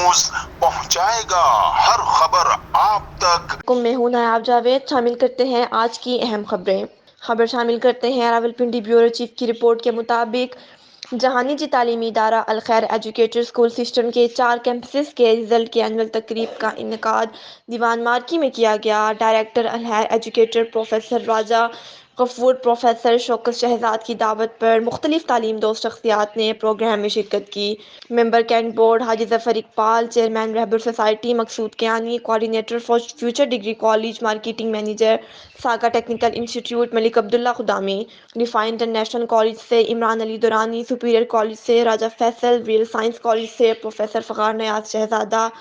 News पहुंचाएगा हर खबर आप तक। मैं हूं नायाब जावेद। शामिल करते हैं आज की अहम खबर शामिल करते हैं। रावलपिंडी ब्यूरो चीफ की रिपोर्ट के मुताबिक जहानिजी तालीमी इदारा अल खैर एजुकेटर स्कूल सिस्टम के 4 कैंपसेस के रिजल्ट की एनुअल तकरीब का इनेकाद दीवान मार्की में किया गया। डायरेक्टर अल खैर एजुकेटर प्रोफेसर राजा गफूर प्रोफेसर शौकत शहजाद की दावत पर मुख्तलिफ तालीम दोस्त शख्सियात ने प्रोग्राम में शिरकत की। Member cantt board Haji Zafar Iqbal, chairman Rehbar society Maqsood Kiyani, coordinator for future degree college, marketing manager Saga technical institute Malik Abdullah Khudami, refine international college से इमरान अली दुरानी, सुपीरियर कॉलेज से Raja Faisal, real science college से professor Fakhar Niaz Shahzada,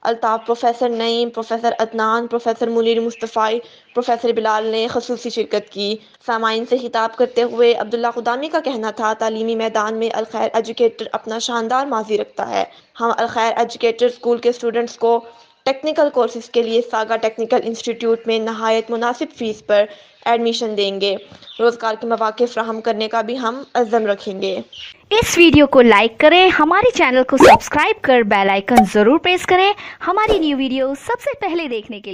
Altaf professor Naeem, professor Adnan, professor Munir Mustafai, professor Bilal ने खसूसी शिरकत की। सामाइन से खिताब करते हुए अब्दुल्ला खुदामी का कहना था, तालीमी मैदान में अल खैर एजुकेटर अपना शानदार माजी रखता है। हम अल खैर एजुकेटर स्कूल के स्टूडेंट्स को टेक्निकल कोर्सेज के लिए सागा टेक्निकल इंस्टीट्यूट में नहायत मुनासिब फ़ीस पर एडमिशन देंगे। रोज़गार के मौके फ़राहम करने का भी हम अज़्म रखेंगे। इस वीडियो को लाइक करें, हमारे चैनल को सब्सक्राइब कर बेल आइकन ज़रूर प्रेस करें हमारी न्यू वीडियो सबसे पहले देखने के लिए।